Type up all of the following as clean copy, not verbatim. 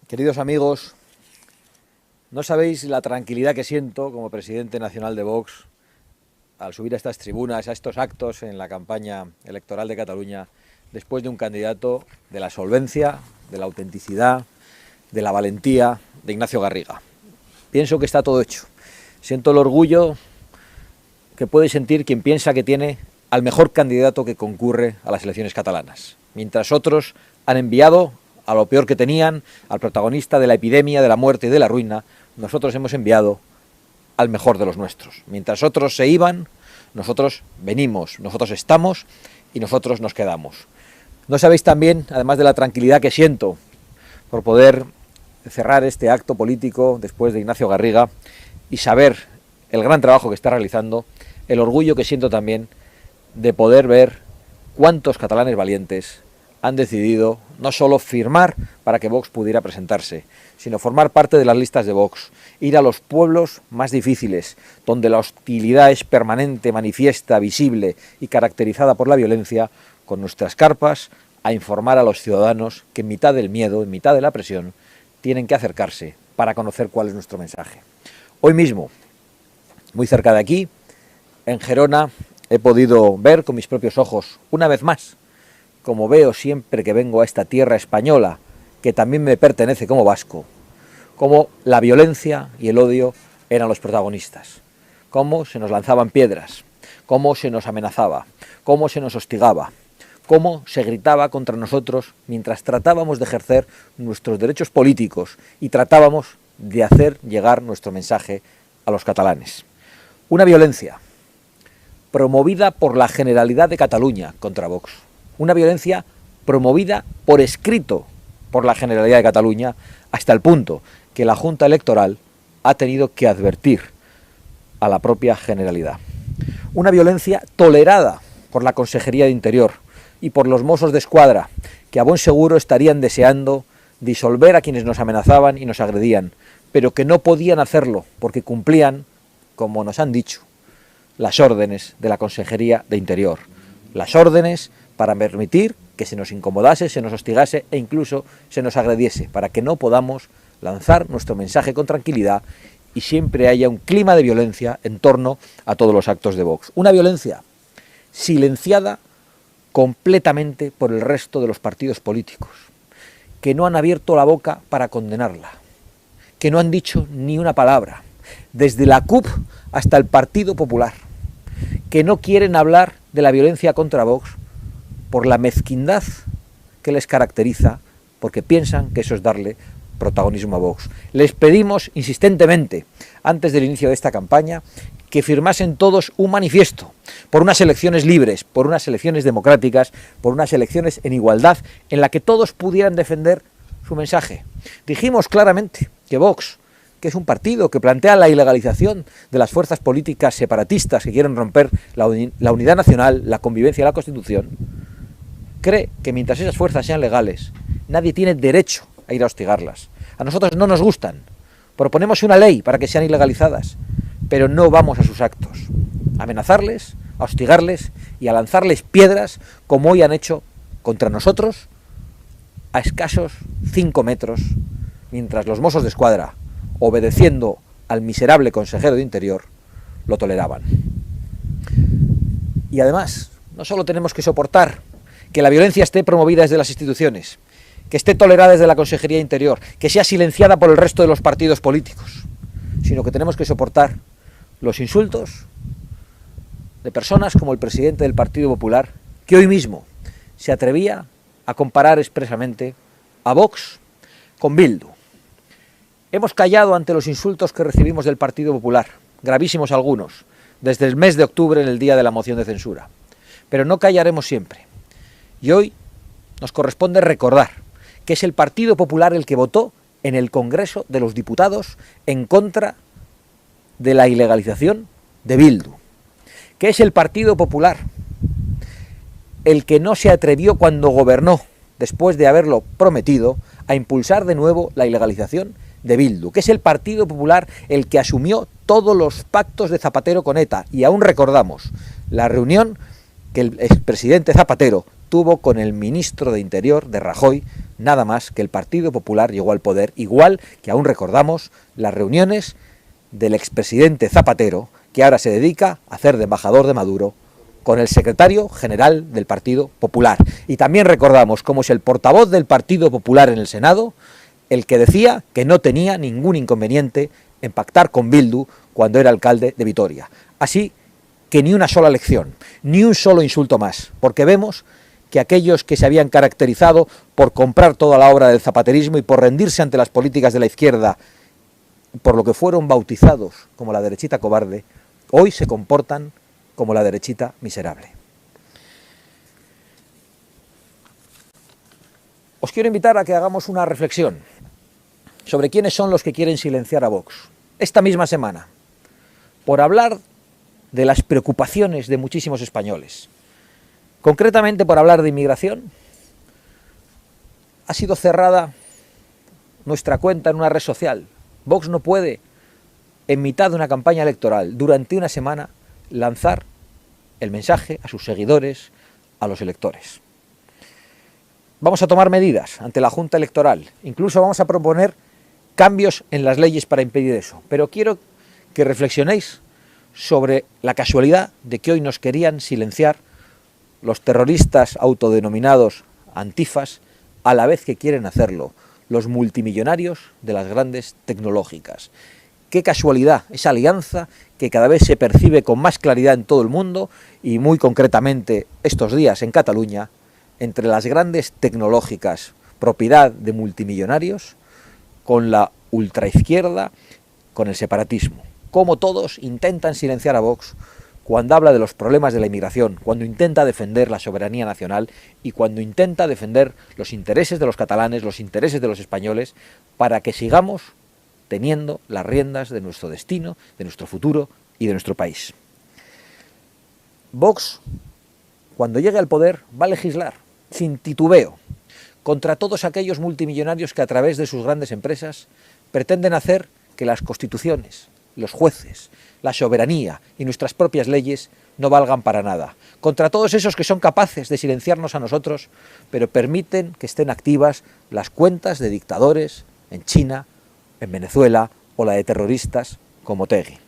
Queridos amigos, no sabéis la tranquilidad que siento como presidente nacional de Vox al subir a estas tribunas, a estos actos en la campaña electoral de Cataluña, después de un candidato de la solvencia, de la autenticidad, de la valentía de Ignacio Garriga. Pienso que está todo hecho. Siento el orgullo que puede sentir quien piensa que tiene al mejor candidato que concurre a las elecciones catalanas, mientras otros han enviado a lo peor que tenían, al protagonista de la epidemia, de la muerte y de la ruina. Nosotros hemos enviado al mejor de los nuestros. Mientras otros se iban, nosotros venimos, nosotros estamos y nosotros nos quedamos. No sabéis también, además de la tranquilidad que siento por poder cerrar este acto político después de Ignacio Garriga y saber el gran trabajo que está realizando, el orgullo que siento también de poder ver cuántos catalanes valientes han decidido no solo firmar para que Vox pudiera presentarse, sino formar parte de las listas de Vox, ir a los pueblos más difíciles, donde la hostilidad es permanente, manifiesta, visible y caracterizada por la violencia, con nuestras carpas, a informar a los ciudadanos que en mitad del miedo, en mitad de la presión, tienen que acercarse para conocer cuál es nuestro mensaje. Hoy mismo, muy cerca de aquí, en Gerona, he podido ver con mis propios ojos, una vez más, como veo siempre que vengo a esta tierra española, que también me pertenece como vasco, cómo la violencia y el odio eran los protagonistas, cómo se nos lanzaban piedras, cómo se nos amenazaba, cómo se nos hostigaba, cómo se gritaba contra nosotros mientras tratábamos de ejercer nuestros derechos políticos y tratábamos de hacer llegar nuestro mensaje a los catalanes. Una violencia promovida por la Generalidad de Cataluña contra Vox. Una violencia promovida por escrito por la Generalidad de Cataluña, hasta el punto que la Junta Electoral ha tenido que advertir a la propia Generalidad. Una violencia tolerada por la Consejería de Interior y por los Mossos de Escuadra, que a buen seguro estarían deseando disolver a quienes nos amenazaban y nos agredían, pero que no podían hacerlo porque cumplían, como nos han dicho, las órdenes de la Consejería de Interior. Las órdenes para permitir que se nos incomodase, se nos hostigase e incluso se nos agrediese, para que no podamos lanzar nuestro mensaje con tranquilidad y siempre haya un clima de violencia en torno a todos los actos de Vox. Una violencia silenciada completamente por el resto de los partidos políticos, que no han abierto la boca para condenarla, que no han dicho ni una palabra, desde la CUP hasta el Partido Popular, que no quieren hablar de la violencia contra Vox por la mezquindad que les caracteriza, porque piensan que eso es darle protagonismo a Vox. Les pedimos insistentemente, antes del inicio de esta campaña, que firmasen todos un manifiesto por unas elecciones libres, por unas elecciones democráticas, por unas elecciones en igualdad, en la que todos pudieran defender su mensaje. Dijimos claramente que Vox, que es un partido que plantea la ilegalización de las fuerzas políticas separatistas que quieren romper la unidad nacional, la convivencia y la Constitución, cree que mientras esas fuerzas sean legales, nadie tiene derecho a ir a hostigarlas. A nosotros no nos gustan. Proponemos una ley para que sean ilegalizadas, pero no vamos a sus actos, a amenazarles, a hostigarles y a lanzarles piedras como hoy han hecho contra nosotros a escasos 5 metros, mientras los Mossos de Escuadra, obedeciendo al miserable consejero de Interior, lo toleraban. Y además, no solo tenemos que soportar que la violencia esté promovida desde las instituciones, que esté tolerada desde la Consejería de Interior, que sea silenciada por el resto de los partidos políticos, sino que tenemos que soportar los insultos de personas como el presidente del Partido Popular, que hoy mismo se atrevía a comparar expresamente a Vox con Bildu. Hemos callado ante los insultos que recibimos del Partido Popular, gravísimos algunos, desde el mes de octubre en el día de la moción de censura, pero no callaremos siempre. Y hoy nos corresponde recordar que es el Partido Popular el que votó en el Congreso de los Diputados en contra de la ilegalización de Bildu, que es el Partido Popular el que no se atrevió cuando gobernó, después de haberlo prometido, a impulsar de nuevo la ilegalización de Bildu, que es el Partido Popular el que asumió todos los pactos de Zapatero con ETA, y aún recordamos la reunión que el expresidente Zapatero tuvo con el ministro de Interior de Rajoy nada más que el Partido Popular llegó al poder, igual que aún recordamos las reuniones del expresidente Zapatero, que ahora se dedica a hacer de embajador de Maduro, con el secretario general del Partido Popular. Y también recordamos cómo es el portavoz del Partido Popular en el Senado el que decía que no tenía ningún inconveniente en pactar con Bildu cuando era alcalde de Vitoria. Así que ni una sola lección, ni un solo insulto más, porque vemos que aquellos que se habían caracterizado por comprar toda la obra del zapaterismo y por rendirse ante las políticas de la izquierda, por lo que fueron bautizados como la derechita cobarde, hoy se comportan como la derechita miserable. Os quiero invitar a que hagamos una reflexión sobre quiénes son los que quieren silenciar a Vox. Esta misma semana, por hablar de las preocupaciones de muchísimos españoles, concretamente por hablar de inmigración, ha sido cerrada nuestra cuenta en una red social. Vox no puede, en mitad de una campaña electoral, durante una semana, lanzar el mensaje a sus seguidores, a los electores. Vamos a tomar medidas ante la Junta Electoral, incluso vamos a proponer cambios en las leyes para impedir eso, pero quiero que reflexionéis sobre la casualidad de que hoy nos querían silenciar los terroristas autodenominados antifas, a la vez que quieren hacerlo los multimillonarios de las grandes tecnológicas. Qué casualidad, esa alianza que cada vez se percibe con más claridad en todo el mundo y muy concretamente estos días en Cataluña, entre las grandes tecnológicas propiedad de multimillonarios, con la ultraizquierda, con el separatismo. Cómo todos intentan silenciar a Vox cuando habla de los problemas de la inmigración, cuando intenta defender la soberanía nacional y cuando intenta defender los intereses de los catalanes, los intereses de los españoles, para que sigamos teniendo las riendas de nuestro destino, de nuestro futuro y de nuestro país. Vox, cuando llegue al poder, va a legislar, sin titubeo, contra todos aquellos multimillonarios que a través de sus grandes empresas pretenden hacer que las constituciones, los jueces, la soberanía y nuestras propias leyes no valgan para nada. Contra todos esos que son capaces de silenciarnos a nosotros, pero permiten que estén activas las cuentas de dictadores en China, en Venezuela o la de terroristas como Otegi.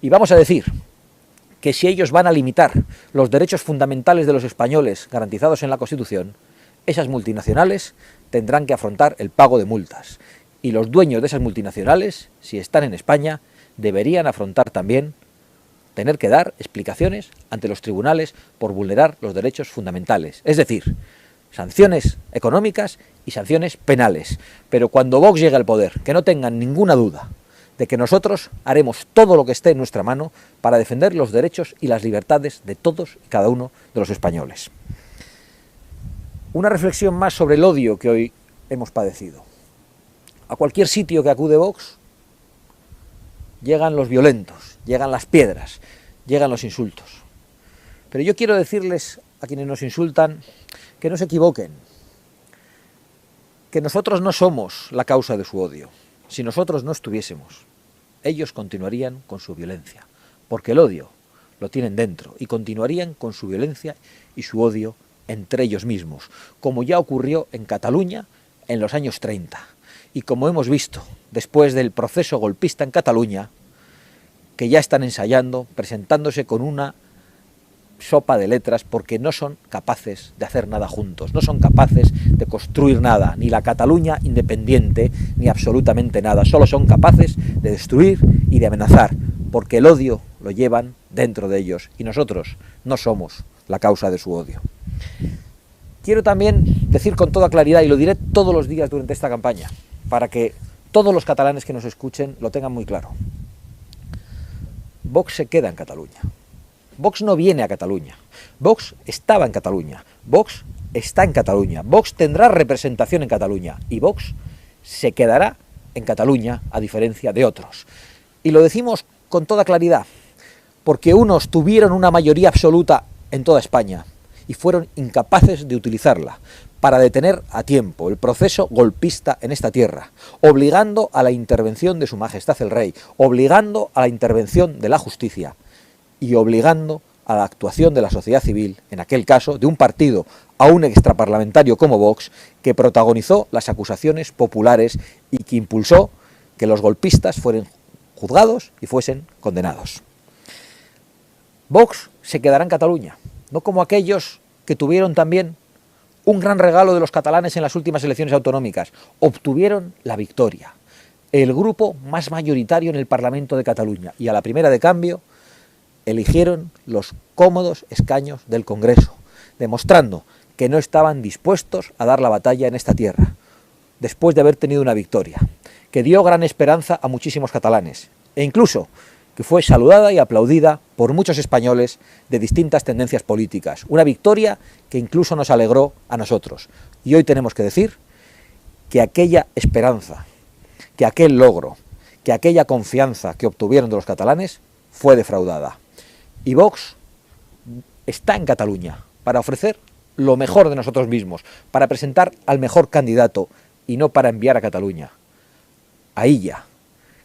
Y vamos a decir que si ellos van a limitar los derechos fundamentales de los españoles garantizados en la Constitución, esas multinacionales tendrán que afrontar el pago de multas. Y los dueños de esas multinacionales, si están en España, deberían afrontar también tener que dar explicaciones ante los tribunales por vulnerar los derechos fundamentales. Es decir, sanciones económicas y sanciones penales. Pero cuando Vox llegue al poder, que no tengan ninguna duda de que nosotros haremos todo lo que esté en nuestra mano para defender los derechos y las libertades de todos y cada uno de los españoles. Una reflexión más sobre el odio que hoy hemos padecido. A cualquier sitio que acude Vox, llegan los violentos, llegan las piedras, llegan los insultos. Pero yo quiero decirles a quienes nos insultan que no se equivoquen, que nosotros no somos la causa de su odio. Si nosotros no estuviésemos, ellos continuarían con su violencia, porque el odio lo tienen dentro y continuarían con su violencia y su odio entre ellos mismos, como ya ocurrió en Cataluña en los años 30. Y como hemos visto después del proceso golpista en Cataluña, que ya están ensayando, presentándose con una sopa de letras porque no son capaces de hacer nada juntos, no son capaces de construir nada, ni la Cataluña independiente, ni absolutamente nada, solo son capaces de destruir y de amenazar, porque el odio lo llevan dentro de ellos y nosotros no somos la causa de su odio. Quiero también decir con toda claridad, y lo diré todos los días durante esta campaña, para que todos los catalanes que nos escuchen lo tengan muy claro. Vox se queda en Cataluña. Vox no viene a Cataluña. Vox estaba en Cataluña. Vox está en Cataluña. Vox tendrá representación en Cataluña. Y Vox se quedará en Cataluña, a diferencia de otros. Y lo decimos con toda claridad, porque unos tuvieron una mayoría absoluta en toda España y fueron incapaces de utilizarla para detener a tiempo el proceso golpista en esta tierra, obligando a la intervención de Su Majestad el Rey, obligando a la intervención de la justicia y obligando a la actuación de la sociedad civil, en aquel caso de un partido a un extraparlamentario como Vox, que protagonizó las acusaciones populares y que impulsó que los golpistas fueran juzgados y fuesen condenados. Vox se quedará en Cataluña, no como aquellos que tuvieron también un gran regalo de los catalanes en las últimas elecciones autonómicas. Obtuvieron la victoria, el grupo más mayoritario en el Parlamento de Cataluña, y a la primera de cambio eligieron los cómodos escaños del Congreso, demostrando que no estaban dispuestos a dar la batalla en esta tierra, después de haber tenido una victoria, que dio gran esperanza a muchísimos catalanes, e incluso que fue saludada y aplaudida por muchos españoles de distintas tendencias políticas. Una victoria que incluso nos alegró a nosotros. Y hoy tenemos que decir que aquella esperanza, que aquel logro, que aquella confianza que obtuvieron de los catalanes fue defraudada. Y Vox está en Cataluña para ofrecer lo mejor de nosotros mismos, para presentar al mejor candidato y no para enviar a Cataluña a Illa,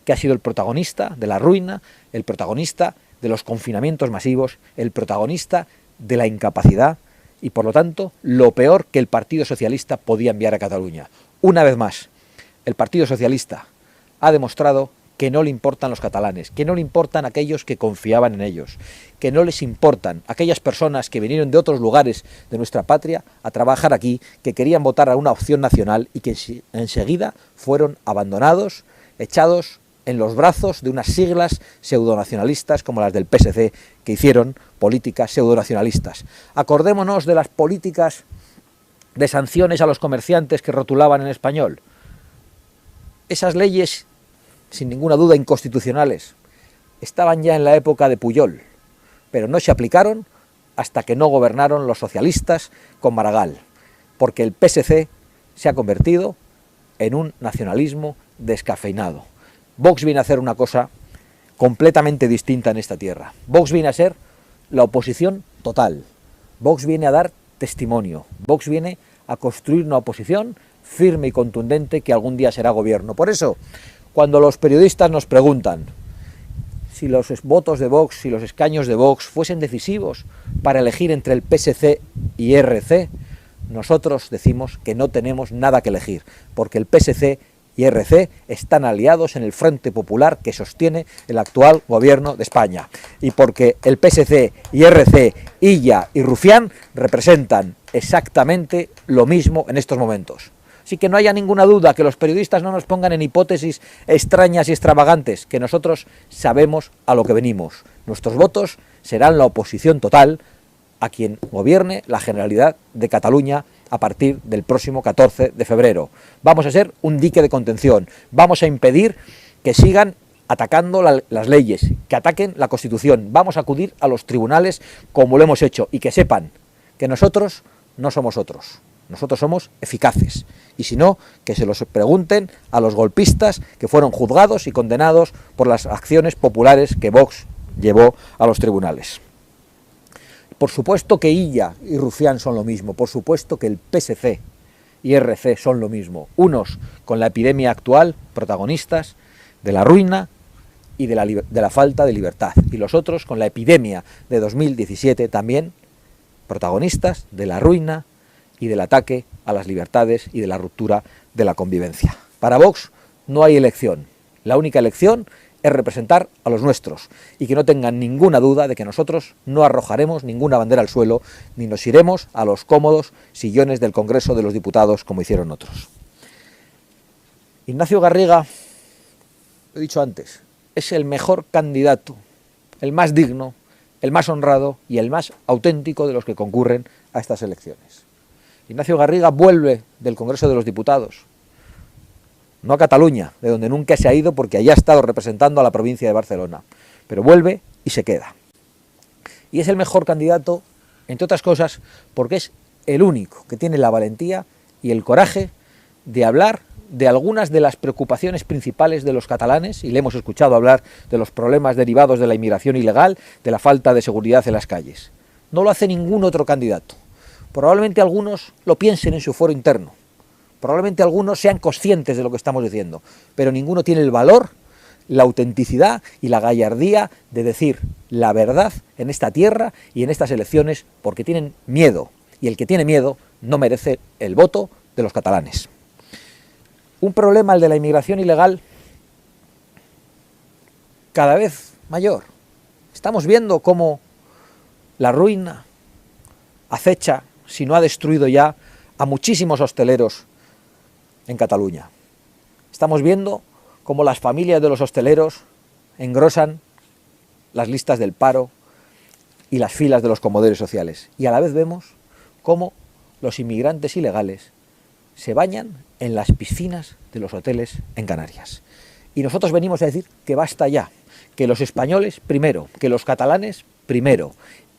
que ha sido el protagonista de la ruina, el protagonista de los confinamientos masivos, el protagonista de la incapacidad y, por lo tanto, lo peor que el Partido Socialista podía enviar a Cataluña. Una vez más, el Partido Socialista ha demostrado que no le importan los catalanes, que no le importan aquellos que confiaban en ellos, que no les importan aquellas personas que vinieron de otros lugares de nuestra patria a trabajar aquí, que querían votar a una opción nacional y que enseguida fueron abandonados, echados en los brazos de unas siglas pseudonacionalistas como las del PSC, que hicieron políticas pseudonacionalistas. Acordémonos de las políticas de sanciones a los comerciantes que rotulaban en español. Esas leyes, sin ninguna duda inconstitucionales, estaban ya en la época de Pujol, pero no se aplicaron hasta que no gobernaron los socialistas con Maragall, porque el PSC se ha convertido en un nacionalismo descafeinado. Vox viene a hacer una cosa completamente distinta en esta tierra. Vox viene a ser la oposición total. Vox viene a dar testimonio. Vox viene a construir una oposición firme y contundente que algún día será gobierno. Por eso, cuando los periodistas nos preguntan si los votos de Vox, si los escaños de Vox fuesen decisivos para elegir entre el PSC y RC, nosotros decimos que no tenemos nada que elegir, porque el PSC y RC están aliados en el Frente Popular que sostiene el actual gobierno de España, y porque el PSC y RC, Illa y Rufián representan exactamente lo mismo en estos momentos. Así que no haya ninguna duda, que los periodistas no nos pongan en hipótesis extrañas y extravagantes, que nosotros sabemos a lo que venimos. Nuestros votos serán la oposición total a quien gobierne la Generalidad de Cataluña a partir del próximo 14 de febrero. Vamos a ser un dique de contención, vamos a impedir que sigan atacando las leyes, que ataquen la Constitución, vamos a acudir a los tribunales como lo hemos hecho, y que sepan que nosotros no somos otros, nosotros somos eficaces, y si no, que se los pregunten a los golpistas que fueron juzgados y condenados por las acciones populares que Vox llevó a los tribunales. Por supuesto que Illa y Rufián son lo mismo, por supuesto que el PSC y RC son lo mismo, unos con la epidemia actual, protagonistas de la ruina y de la falta de libertad, y los otros con la epidemia de 2017 también, protagonistas de la ruina y del ataque a las libertades y de la ruptura de la convivencia. Para Vox no hay elección, la única elección es representar a los nuestros, y que no tengan ninguna duda de que nosotros no arrojaremos ninguna bandera al suelo, ni nos iremos a los cómodos sillones del Congreso de los Diputados como hicieron otros. Ignacio Garriga, lo he dicho antes, es el mejor candidato, el más digno, el más honrado y el más auténtico de los que concurren a estas elecciones. Ignacio Garriga vuelve del Congreso de los Diputados, no a Cataluña, de donde nunca se ha ido porque allá ha estado representando a la provincia de Barcelona, pero vuelve y se queda. Y es el mejor candidato, entre otras cosas, porque es el único que tiene la valentía y el coraje de hablar de algunas de las preocupaciones principales de los catalanes, y le hemos escuchado hablar de los problemas derivados de la inmigración ilegal, de la falta de seguridad en las calles. No lo hace ningún otro candidato. Probablemente algunos lo piensen en su foro interno, probablemente algunos sean conscientes de lo que estamos diciendo, pero ninguno tiene el valor, la autenticidad y la gallardía de decir la verdad en esta tierra y en estas elecciones, porque tienen miedo, y el que tiene miedo no merece el voto de los catalanes. Un problema, el de la inmigración ilegal, cada vez mayor. Estamos viendo cómo la ruina acecha, si no ha destruido ya, a muchísimos hosteleros en Cataluña. Estamos viendo cómo las familias de los hosteleros engrosan las listas del paro y las filas de los comedores sociales. Y a la vez vemos cómo los inmigrantes ilegales se bañan en las piscinas de los hoteles en Canarias. Y nosotros venimos a decir que basta ya, que los españoles primero, que los catalanes primero,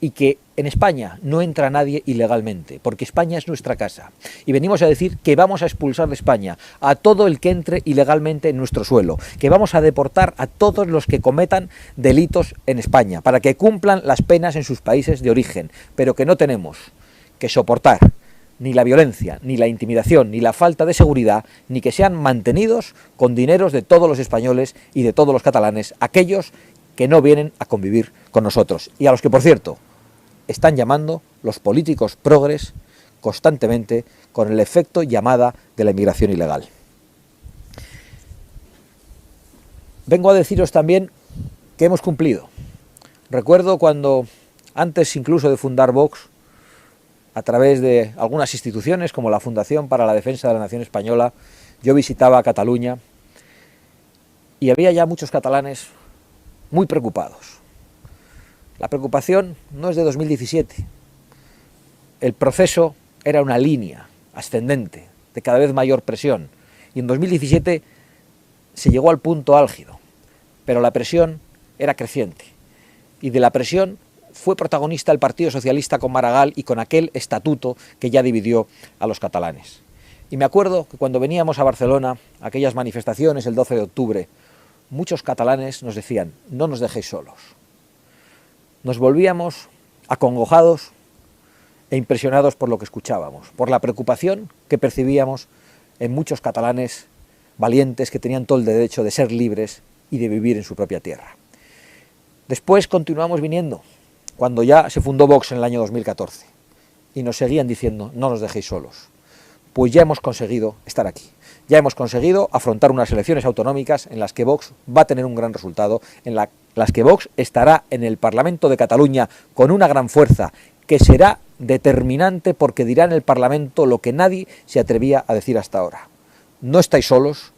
y que en España no entra nadie ilegalmente, porque España es nuestra casa. Y venimos a decir que vamos a expulsar de España a todo el que entre ilegalmente en nuestro suelo, que vamos a deportar a todos los que cometan delitos en España, para que cumplan las penas en sus países de origen, pero que no tenemos que soportar ni la violencia, ni la intimidación, ni la falta de seguridad, ni que sean mantenidos con dineros de todos los españoles y de todos los catalanes, aquellos que no vienen a convivir con nosotros, y a los que, por cierto, están llamando los políticos progres constantemente con el efecto llamada de la inmigración ilegal. Vengo a deciros también que hemos cumplido. Recuerdo cuando, antes incluso de fundar Vox, a través de algunas instituciones como la Fundación para la Defensa de la Nación Española, yo visitaba Cataluña y había ya muchos catalanes muy preocupados. La preocupación no es de 2017. El proceso era una línea ascendente de cada vez mayor presión y en 2017 se llegó al punto álgido, pero la presión era creciente y de la presión fue protagonista el Partido Socialista con Maragall y con aquel estatuto que ya dividió a los catalanes. Y me acuerdo que cuando veníamos a Barcelona, aquellas manifestaciones el 12 de octubre, muchos catalanes nos decían: no nos dejéis solos. Nos volvíamos acongojados e impresionados por lo que escuchábamos, por la preocupación que percibíamos en muchos catalanes valientes que tenían todo el derecho de ser libres y de vivir en su propia tierra. Después continuamos viniendo, cuando ya se fundó Vox en el año 2014, y nos seguían diciendo: no nos dejéis solos. Pues ya hemos conseguido estar aquí. Ya hemos conseguido afrontar unas elecciones autonómicas en las que Vox va a tener un gran resultado, en las que Vox estará en el Parlamento de Cataluña con una gran fuerza que será determinante porque dirá en el Parlamento lo que nadie se atrevía a decir hasta ahora. No estáis solos,